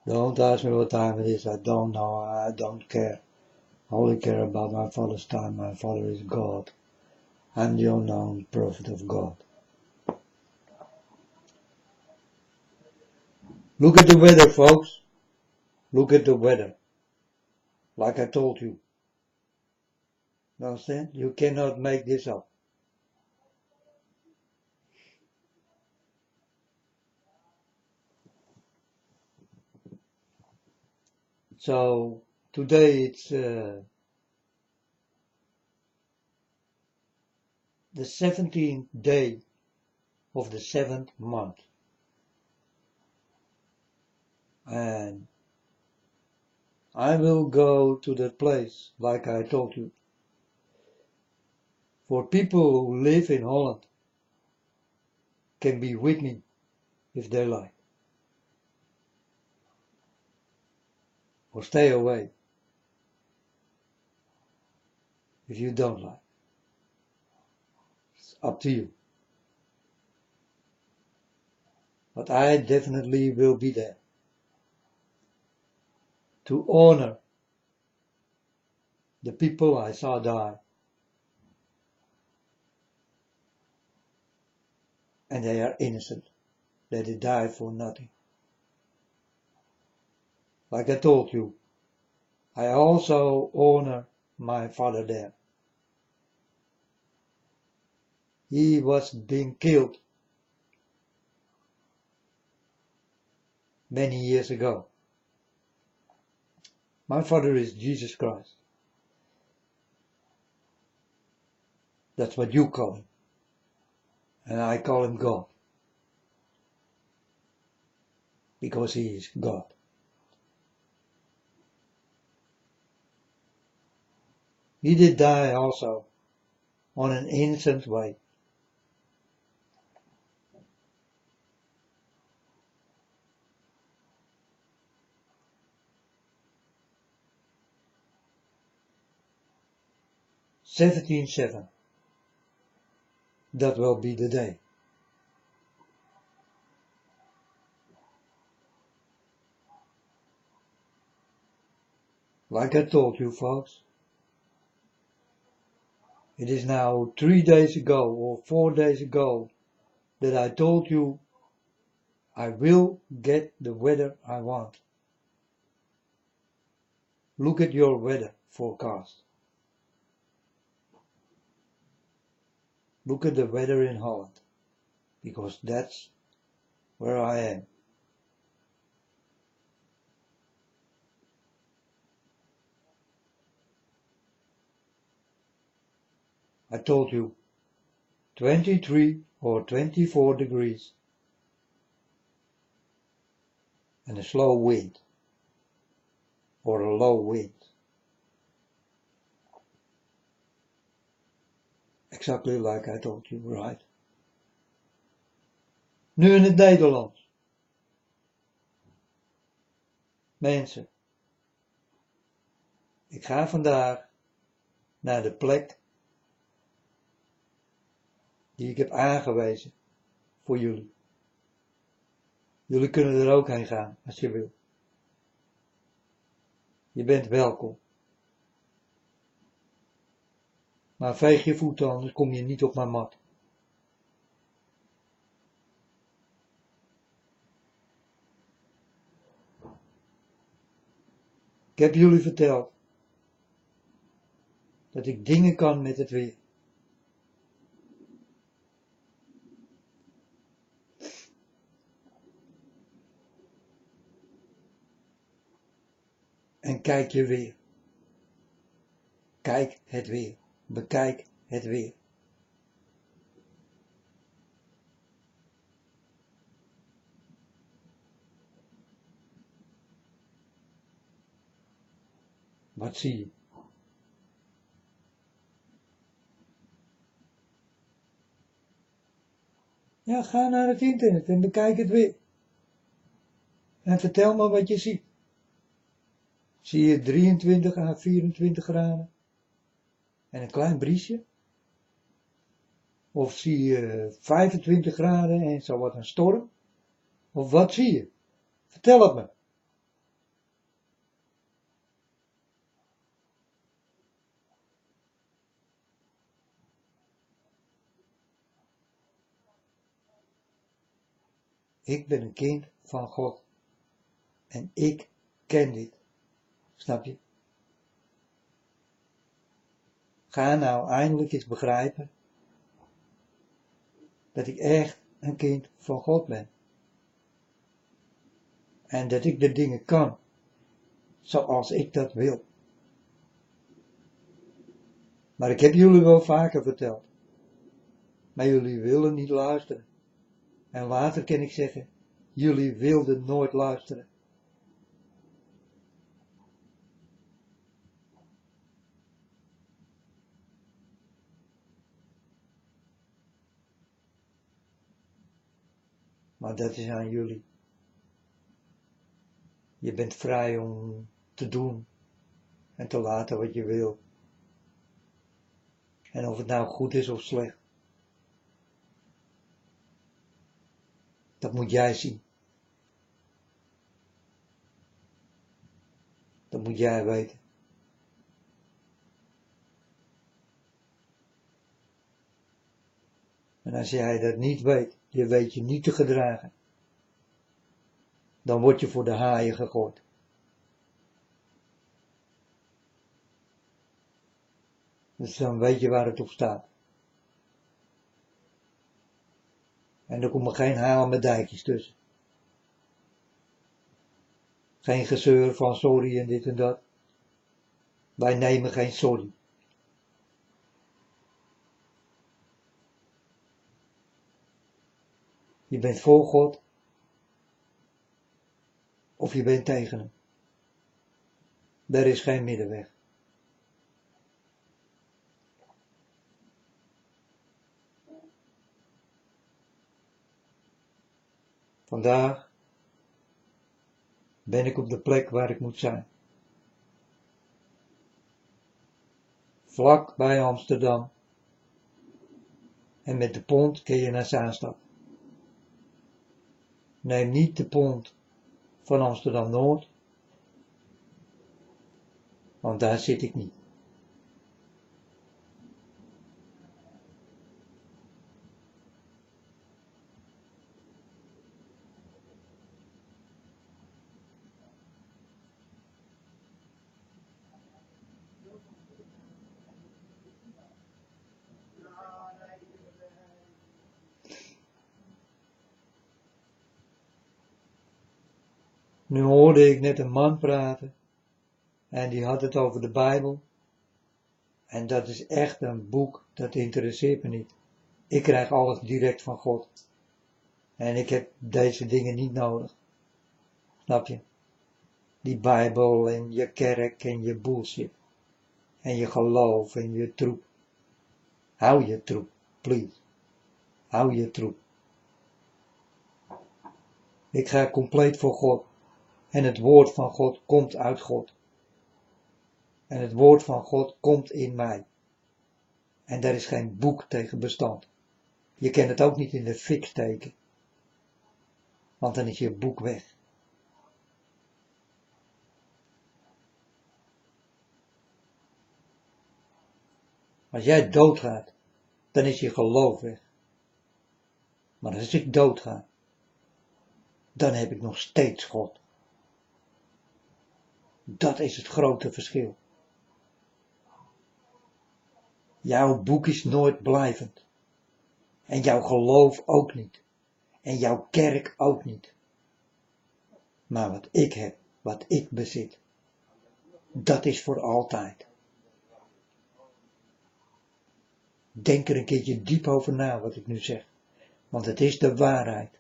Don't ask me what time it is. I don't know. I don't care. I only care about my Father's time. My Father is God. I'm the unknown prophet of God. Look at the weather, folks. Look at the weather. Like I told you. Understand? You cannot make this up. So today it's the 17th day of the 7th month. And I will go to that place like I told you. For people who live in Holland can be with me if they like. Or stay away if you don't like. It's up to you. But I definitely will be there to honor the people I saw die. And they are innocent. That they died for nothing. Like I told you, I also honor my father there. He was being killed many years ago. My father is Jesus Christ. That's what you call him. And I call him God. Because he is God. He did die also on an innocent way. "17/7. That will be the day. Like I told you, folks, it is now 3 days ago or 4 days ago that I told you I will get the weather I want. Look at your weather forecast. Look at the weather in Holland, because that's where I am. I told you 23 or 24 degrees and a slow wind or a low wind. Exactly like I told you, right? Nu in het Nederlands. Mensen, ik ga vandaag naar de plek die ik heb aangewezen voor jullie. Jullie kunnen er ook heen gaan als je wil. Je bent welkom. Maar veeg je voeten, anders kom je niet op mijn mat. Ik heb jullie verteld dat ik dingen kan met het weer. En kijk je weer. Kijk het weer. Bekijk het weer. Wat zie je? Ja, ga naar het internet en bekijk het weer. En vertel me wat je ziet. Zie je 23 à 24 graden? En een klein briesje? Of zie je 25 graden en zo wat een storm? Of wat zie je? Vertel het me. Ik ben een kind van God. En ik ken dit. Snap je? Ga nou eindelijk eens begrijpen dat ik echt een kind van God ben. En dat ik de dingen kan zoals ik dat wil. Maar ik heb jullie wel vaker verteld. Maar jullie willen niet luisteren. En later kan ik zeggen, jullie wilden nooit luisteren. Maar dat is aan jullie. Je bent vrij om te doen en te laten wat je wil. En of het nou goed is of slecht, dat moet jij zien. Dat moet jij weten. En als jij dat niet weet, je weet je niet te gedragen, dan word je voor de haaien gegooid. Dus dan weet je waar het op staat. En er komen geen halen met dijkjes tussen. Geen gezeur van sorry en dit en dat. Wij nemen geen sorry. Je bent voor God. Of je bent tegen hem. Er is geen middenweg. Vandaag ben ik op de plek waar ik moet zijn. Vlak bij Amsterdam. En met de pont kun je naar Zaanstad. Neem niet de pont van Amsterdam-Noord. Want daar zit ik niet. Nu hoorde ik net een man praten. En die had het over de Bijbel. En dat is echt een boek, dat interesseert me niet. Ik krijg alles direct van God. En ik heb deze dingen niet nodig. Snap je? Die Bijbel en je kerk en je bullshit. En je geloof en je troep. Hou je troep, please. Hou je troep. Ik ga compleet voor God. En het woord van God komt uit God. En het woord van God komt in mij. En daar is geen boek tegen bestand. Je kan het ook niet in de fik steken. Want dan is je boek weg. Als jij doodgaat, dan is je geloof weg. Maar als ik doodga, dan heb ik nog steeds God. Dat is het grote verschil. Jouw boek is nooit blijvend. En jouw geloof ook niet. En jouw kerk ook niet. Maar wat ik heb, wat ik bezit, dat is voor altijd. Denk er een keertje diep over na wat ik nu zeg. Want het is de waarheid.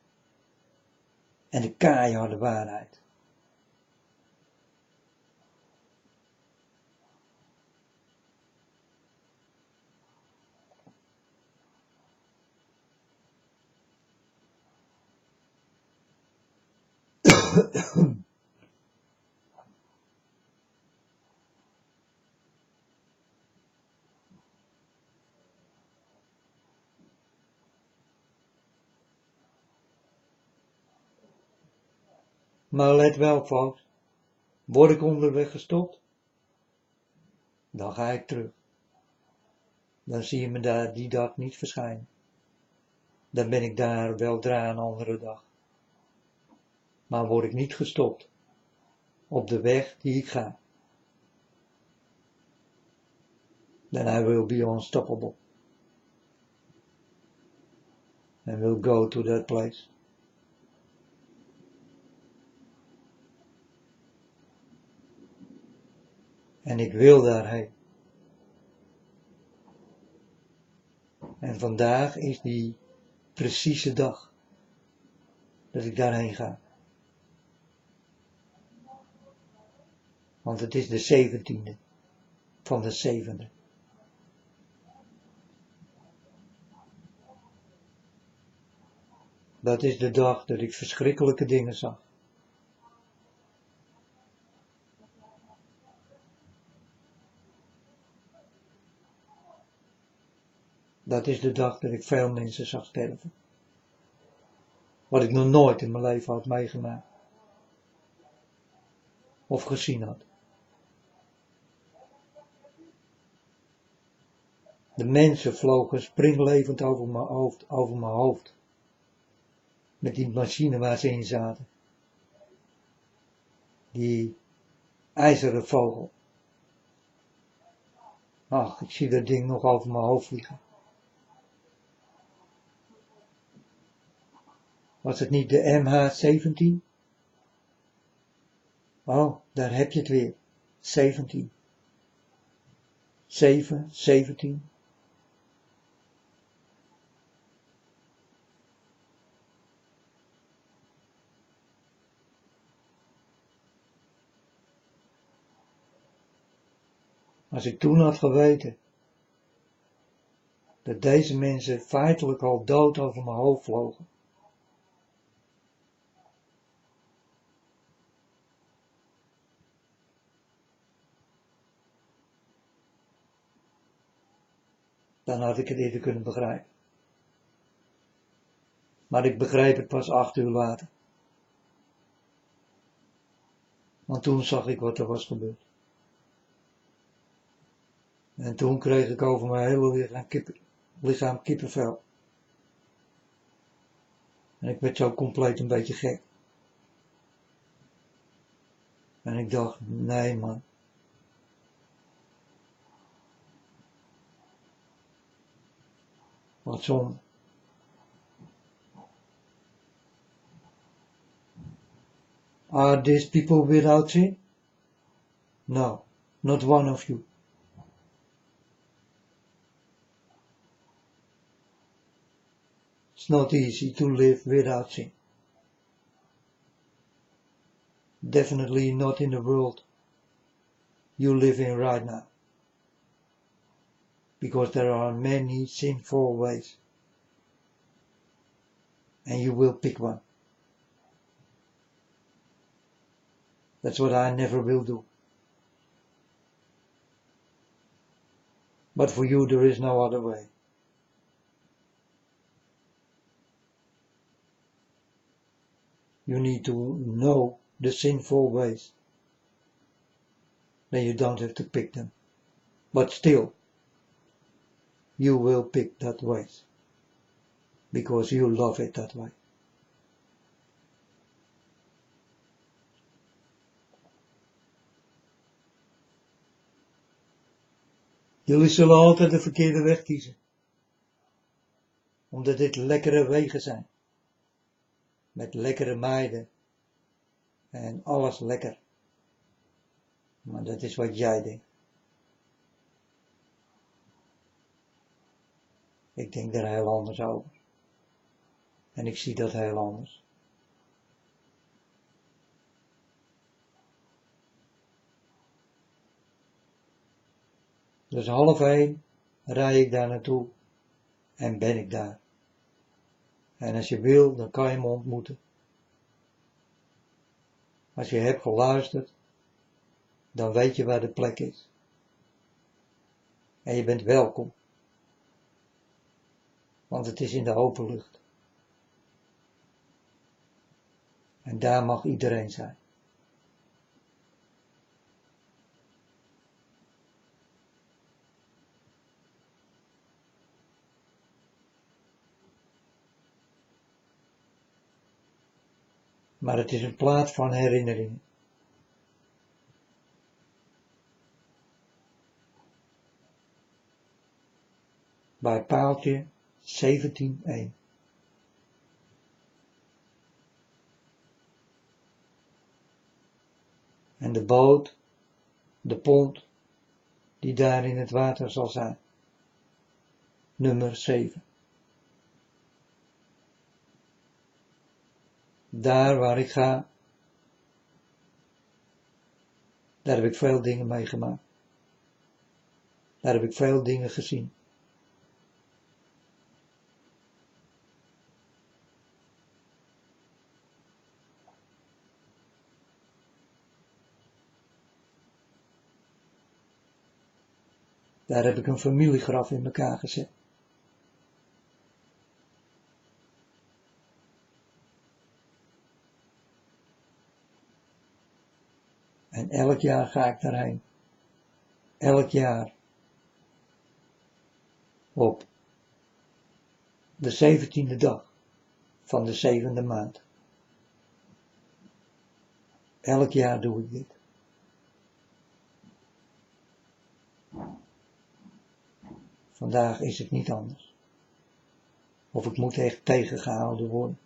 En de keiharde waarheid. Maar let wel, folks. Word ik onderweg gestopt, dan ga ik terug. Dan zie je me daar die dag niet verschijnen. Dan ben ik daar weldra een andere dag. maar word ik niet gestopt op de weg die ik ga. Then I will be unstoppable and will go to that place. En ik wil daarheen. En vandaag is die precieze dag dat ik daarheen ga. Want het is de 17e van de 7e. Dat is de dag dat ik verschrikkelijke dingen zag. Dat is de dag dat ik veel mensen zag sterven. Wat ik nog nooit in mijn leven had meegemaakt. Of gezien had. De mensen vlogen springlevend over mijn hoofd. Met die machine waar ze in zaten. Die ijzeren vogel. Ach, ik zie dat ding nog over mijn hoofd vliegen. Was het niet de MH17? Oh, daar heb je het weer. 17. 7, 17. Als ik toen had geweten dat deze mensen feitelijk al dood over mijn hoofd vlogen. Dan had ik het eerder kunnen begrijpen. Maar ik begreep het pas 8 uur later. Want toen zag ik wat er was gebeurd. En toen kreeg ik over mijn hele lichaam kippenvel. En ik werd zo compleet een beetje gek. En ik dacht, nee man. Wat zonde. Are these people without sin? No, not one of you. It's not easy to live without sin. Definitely not in the world you live in right now. Because there are many sinful ways. And you will pick one. That's what I never will do. But for you there is no other way. You need to know the sinful ways. Then you don't have to pick them. But still, you will pick that ways. Because you love it that way. Jullie zullen altijd de verkeerde weg kiezen. Omdat dit lekkere wegen zijn. Met lekkere meiden. En alles lekker. Maar dat is wat jij denkt. Ik denk daar heel anders over. En ik zie dat heel anders. Dus 12:30 rij ik daar naartoe. En ben ik daar. En als je wil, dan kan je me ontmoeten. Als je hebt geluisterd, dan weet je waar de plek is. En je bent welkom. Want het is in de open lucht. En daar mag iedereen zijn. Maar het is een plaats van herinneringen. Bij paaltje 17.1. En de boot, de pont, die daar in het water zal zijn. Nummer 7. Daar waar ik ga, daar heb ik veel dingen meegemaakt. Daar heb ik veel dingen gezien. Daar heb ik een familiegraf in elkaar gezet. En elk jaar ga ik daarheen. Elk jaar. Op de 17e dag van de 7e maand. Elk jaar doe ik dit. Vandaag is het niet anders. Of ik moet echt tegengehouden worden.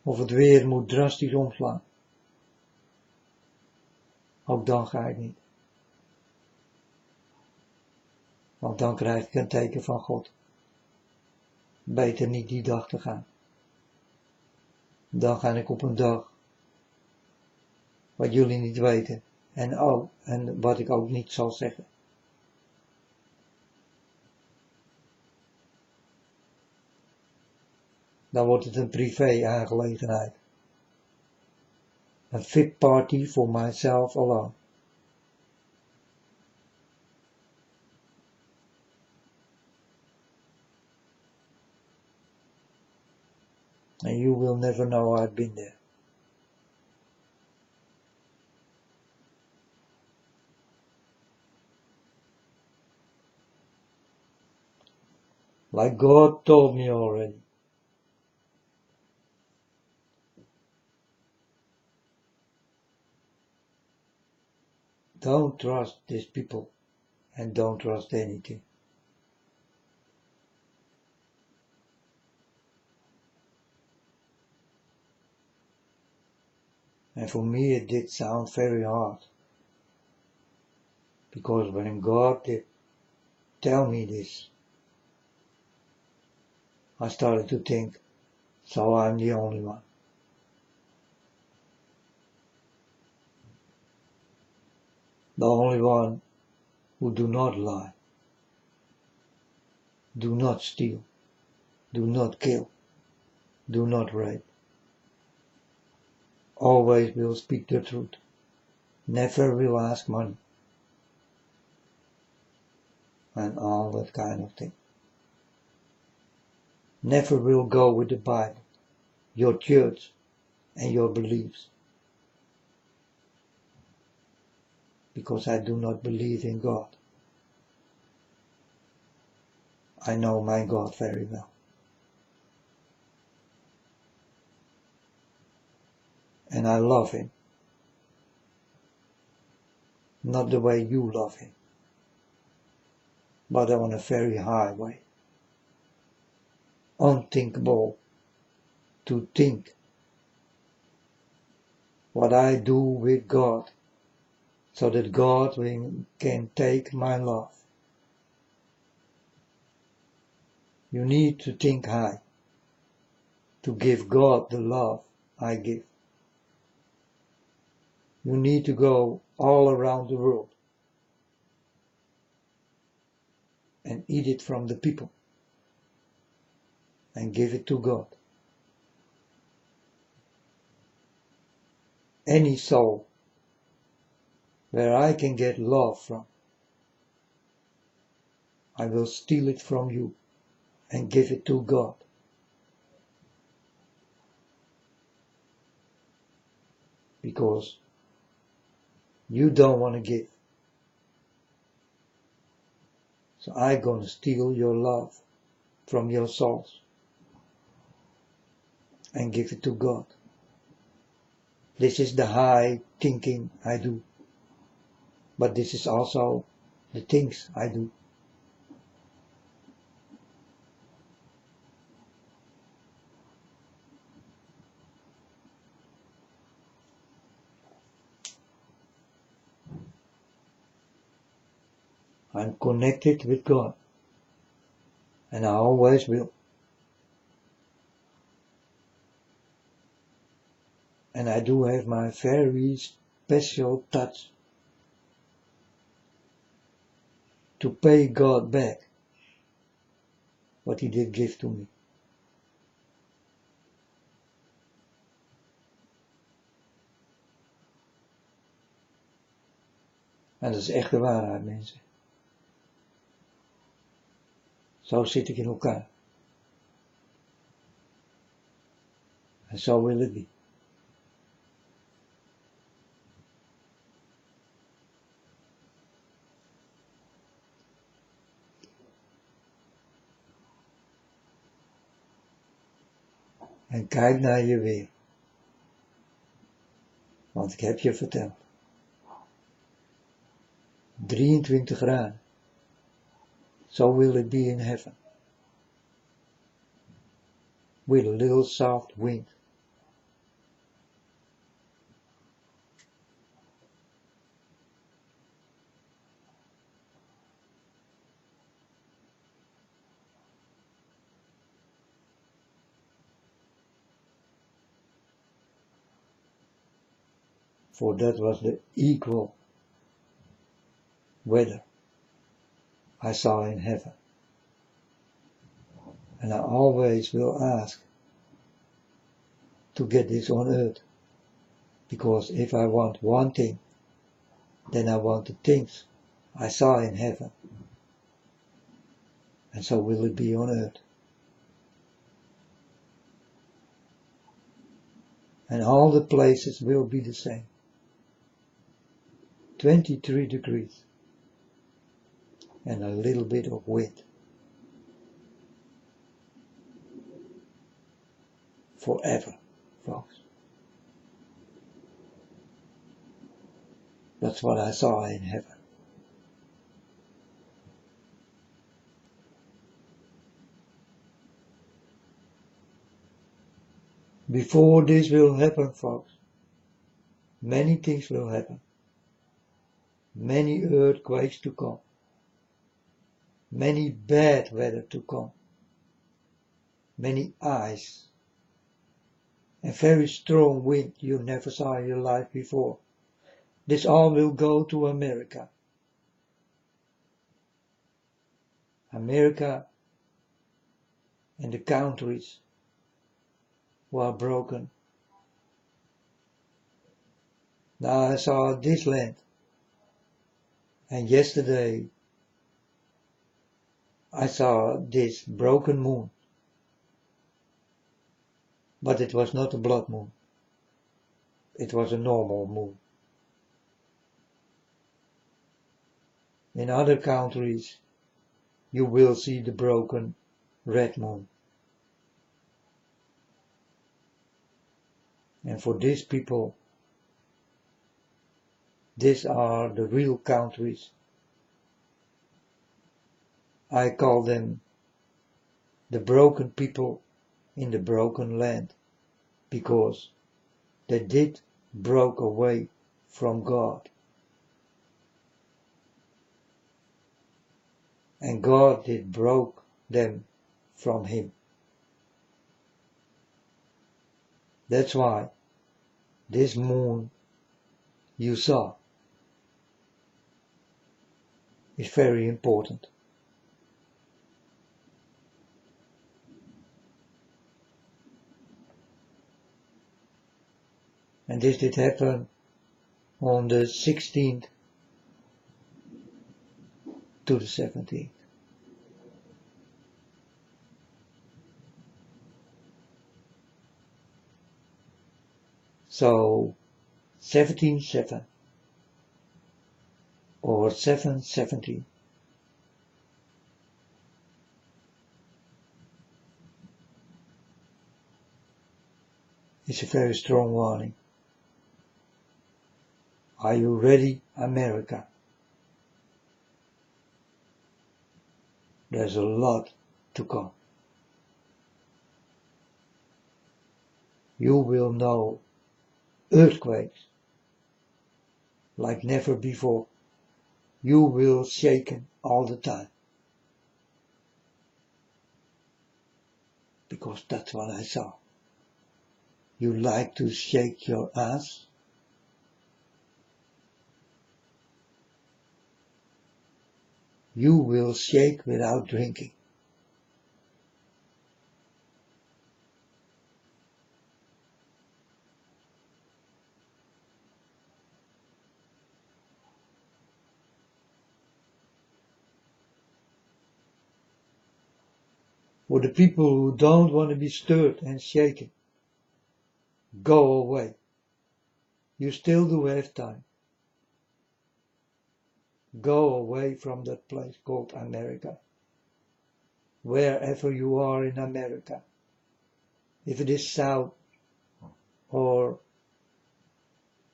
Of het weer moet drastisch omslaan. Ook dan ga ik niet. Want dan krijg ik een teken van God. Beter niet die dag te gaan. Dan ga ik op een dag. Wat jullie niet weten. En wat ik ook niet zal zeggen. Dan wordt het een privé-aangelegenheid. Een VIP party for myself alone. And you will never know I've been there. Like God told me already. Don't trust these people and don't trust anything. And for me it did sound very hard. Because when God did tell me this, I started to think, so I'm the only one. The only one who do not lie, do not steal, do not kill, do not rape. Always will speak the truth, never will ask money, and all that kind of thing. Never will go with the Bible, your church, and your beliefs. Because I do not believe in God. I know my God very well. And I love Him. Not the way you love Him, but on a very high way. Unthinkable to think what I do with God, so that God can take my love. You need to think high, to give God the love I give. You need to go all around the world and eat it from the people and give it to God. Any soul where I can get love from, I will steal it from you and give it to God. Because you don't want to give. So I'm gonna steal your love from your souls and give it to God. This is the high thinking I do. But this is also the things I do. I'm connected with God. And I always will. And I do have my very special touch to pay God back what He did give to me. En dat is echt de waarheid, mensen. Zo zit ik in elkaar. En zo wil het be. En kijk naar je weer. Want ik heb je verteld. 23 graden. So will it be in heaven. With a little soft wind. For that was the equal weather I saw in heaven. And I always will ask to get this on earth. Because if I want one thing, then I want the things I saw in heaven. And so will it be on earth. And all the places will be the same. 23 degrees. And a little bit of wind. Forever, folks. That's what I saw in heaven. Before this will happen, folks, many things will happen. Many earthquakes to come. Many bad weather to come. Many ice. And very strong wind you never saw in your life before. This all will go to America. America and the countries who are broken. Now I saw this land. And yesterday I saw this broken moon. But it was not a blood moon. It was a normal moon. In other countries you will see the broken red moon. And for these people, these are the real countries. I call them the broken people in the broken land, because they did broke away from God. And God did broke them from Him. That's why this moon you saw is very important. And this did happen on the 16th to the 17th. So 17/7 or 7/17 It's a very strong warning. Are you ready, America? There's a lot to come. You will know earthquakes like never before. You will shaken all the time. Because that's what I saw. You like to shake your ass? You will shake without drinking. For the people who don't want to be stirred and shaken, go away. You still do have time. Go away from that place called America. Wherever you are in America. If it is south or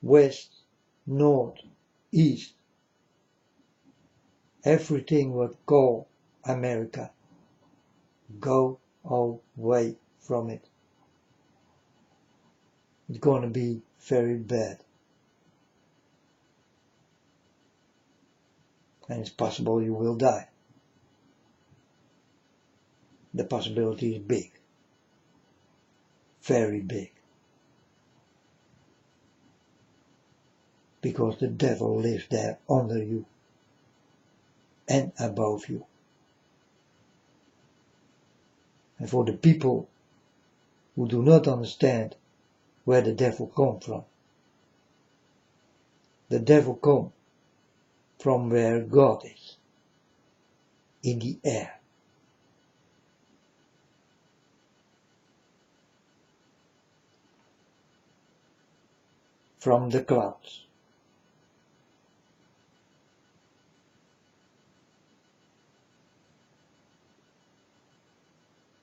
west, north, east. Everything what call America. Go away from it. It's going to be very bad. And it's possible you will die. The possibility is big. Very big. Because the devil lives there under you and above you. And for the people who do not understand where the devil comes from, the devil comes from where God is, in the air. From the clouds.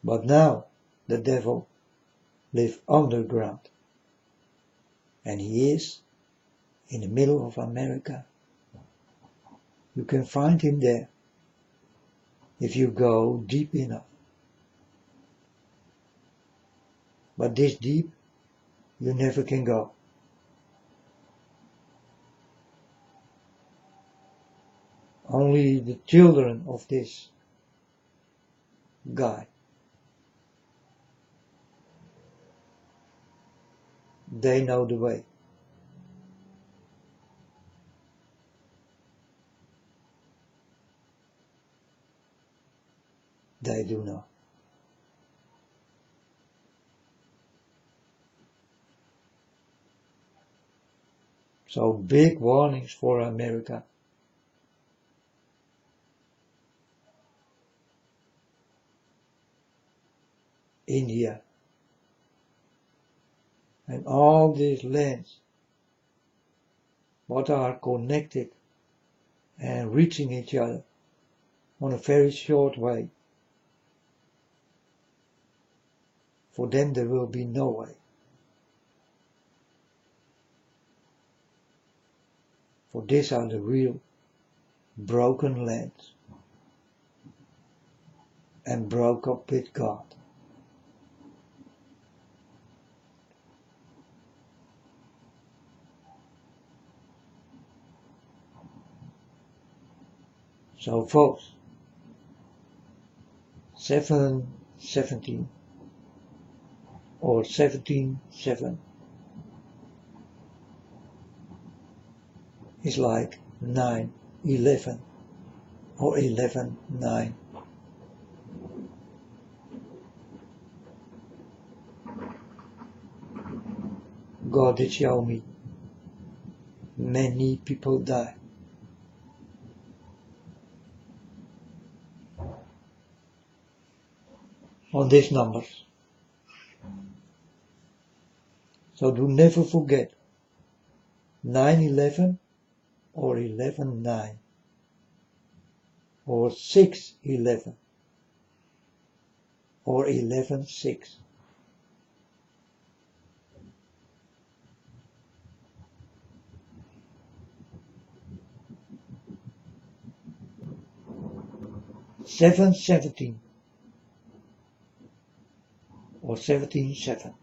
But now the devil lives underground, and he is in the middle of America. You can find him there if you go deep enough. But this deep, you never can go. Only the children of this guy, they know the way. They do not. So big warnings for America. India. And all these lands what are connected and reaching each other on a very short way. For them there will be no way. For these are the real broken lands and broke up with God. So folks, 7:17 or 17:7 is like 9:11 or 11:9. God did show me many people die. On these numbers. So do never forget 9:11 or 11:9 or 6:11 or 11:6. 7:17 or 17:7.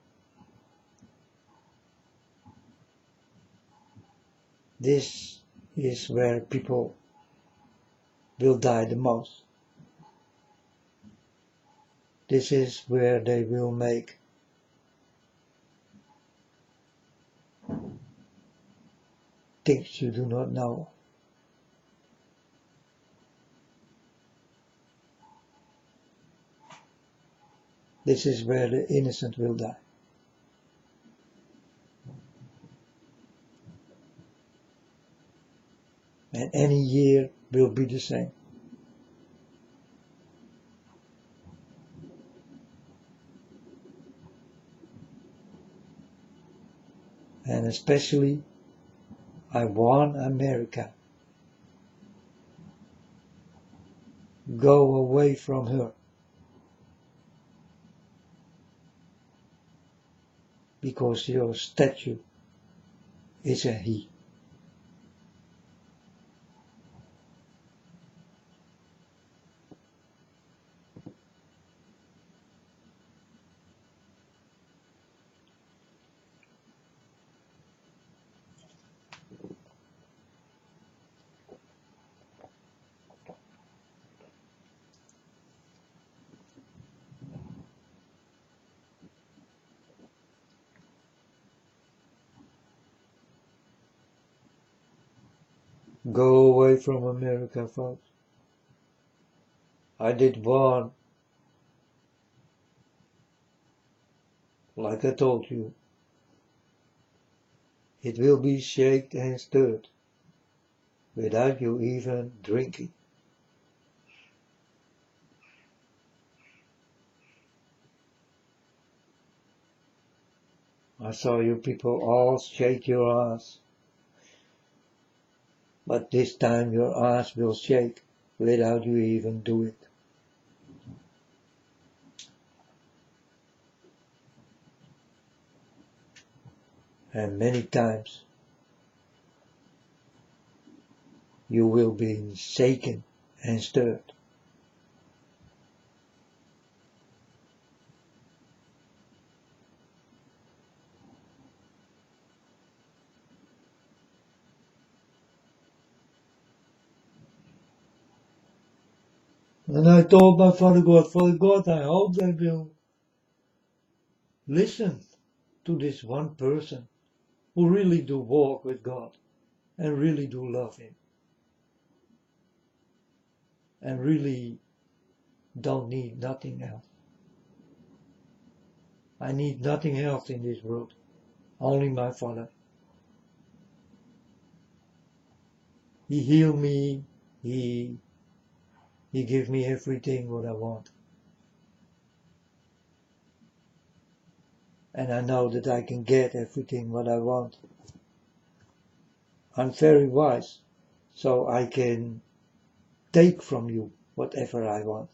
This is where people will die the most. This is where they will make things you do not know. This is where the innocent will die. And any year will be the same. And especially, I warn America. Go away from her. Because your statue is a he. Go away from America, folks. I did warn, like I told you. It will be shaken and stirred, without you even drinking. I saw you people all shake your ass. But this time your ass will shake without you even do it. And many times you will be shaken and stirred. And I told my Father God, I hope they will listen to this one person who really do walk with God and really do love Him and really don't need nothing else. I need nothing else in this world, only my Father. He healed me, He gave me everything what I want. And I know that I can get everything what I want. I'm very wise, so I can take from you whatever I want.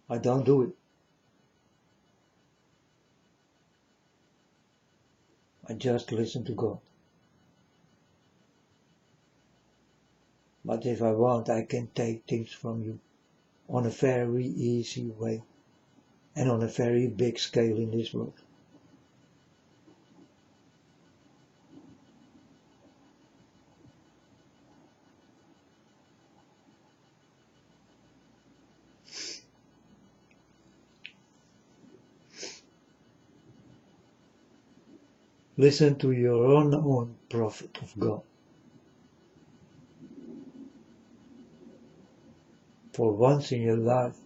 I don't do it. I just listen to God. But if I want, I can take things from you on a very easy way and on a very big scale in this world. Listen to your own prophet of God. For once in your life,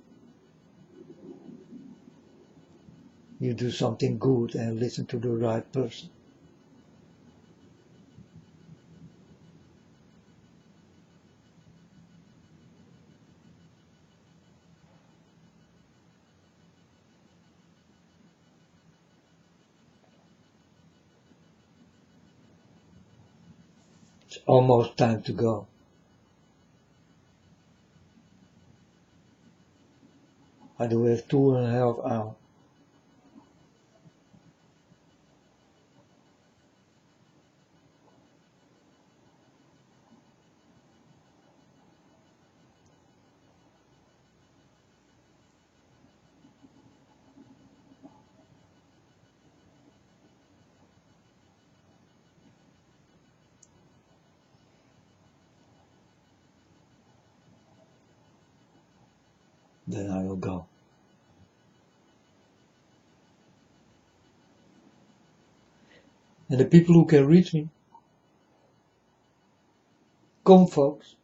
you do something good and listen to the right person. It's almost time to go. I do have 2.5 hours. then I will go. And the people who can reach me, come folks.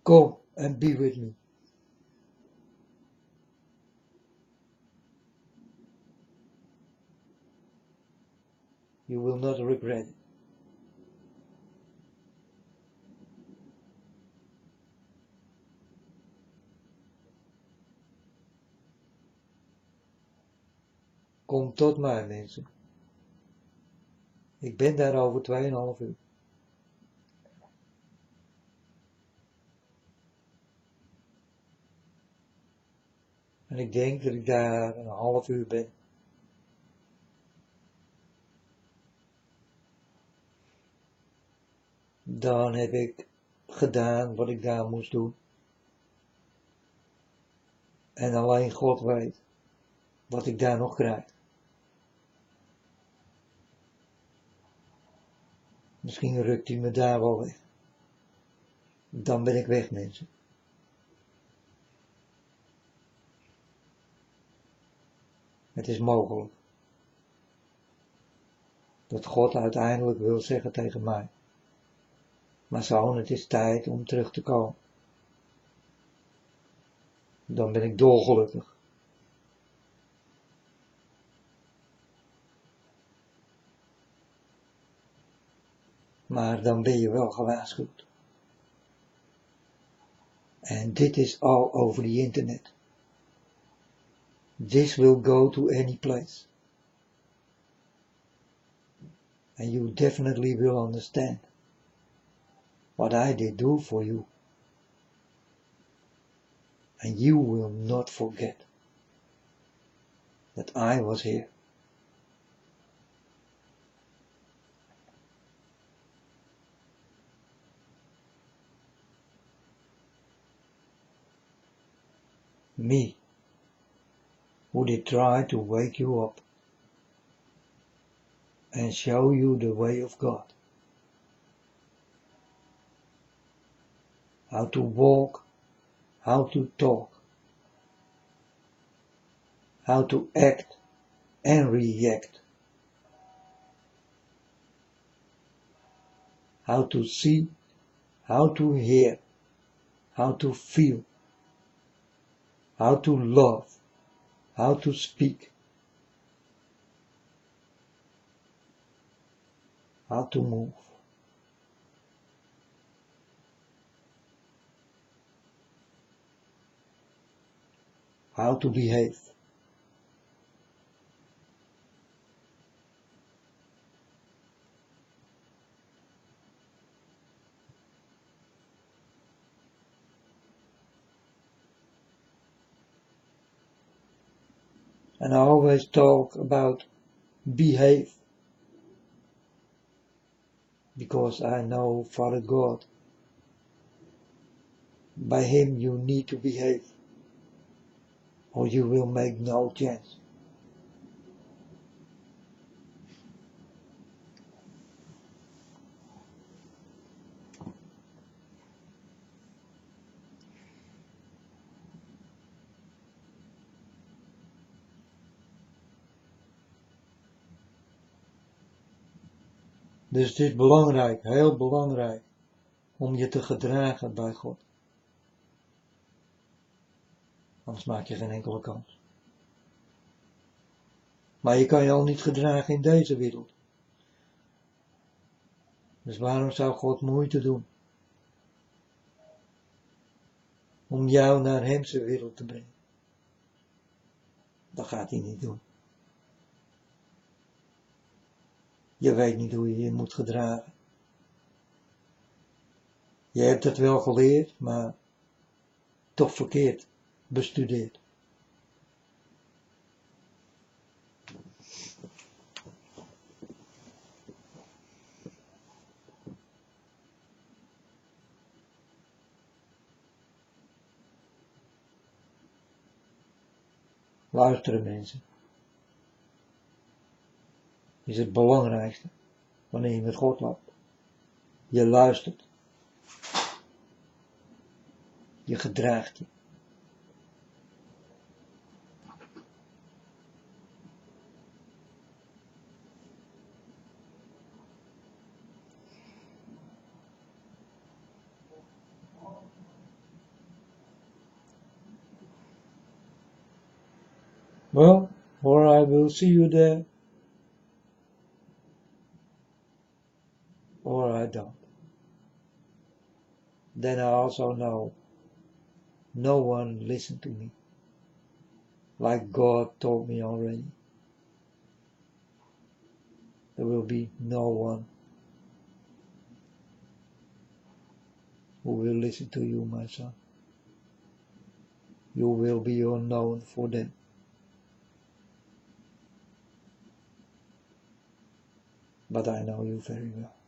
Come and be with me. You will not regret it. Kom tot mij, mensen. Ik ben daar over 2,5 uur. En ik denk dat ik daar een half uur ben. Dan heb ik gedaan wat ik daar moest doen. En alleen God weet wat ik daar nog krijg. Misschien rukt hij me daar wel weg. Dan ben ik weg, mensen. Het is mogelijk dat God uiteindelijk wil zeggen tegen mij: maar zoon, het is tijd om terug te komen. Dan ben ik dolgelukkig. Maar dan ben je wel gewaarschuwd. En dit is al over the internet. This will go to any place. And you definitely will understand what I did do for you. And you will not forget that I was here. Me, who did try to wake you up and show you the way of God. How to walk, how to talk, how to act and react. How to see, how to hear, how to feel, how to love, how to speak, how to move. How to behave. And I always talk about behave, because I know Father God, by Him you need to behave, or you will make no chance. Dus het is belangrijk, heel belangrijk, om je te gedragen bij God. Anders maak je geen enkele kans. Maar je kan je al niet gedragen in deze wereld. Dus waarom zou God moeite doen om jou naar Hemse wereld te brengen? Dat gaat Hij niet doen. Je weet niet hoe je je moet gedragen. Je hebt het wel geleerd, maar toch verkeerd bestudeerd. Luisteren, mensen, is het belangrijkste wanneer je met God loopt. Je luistert. Je gedraagt je. Well, or I will see you there, or I don't. Then I also know no one listened to me, like God told me already. There will be no one who will listen to you, my son. You will be unknown for them. But I know you very well.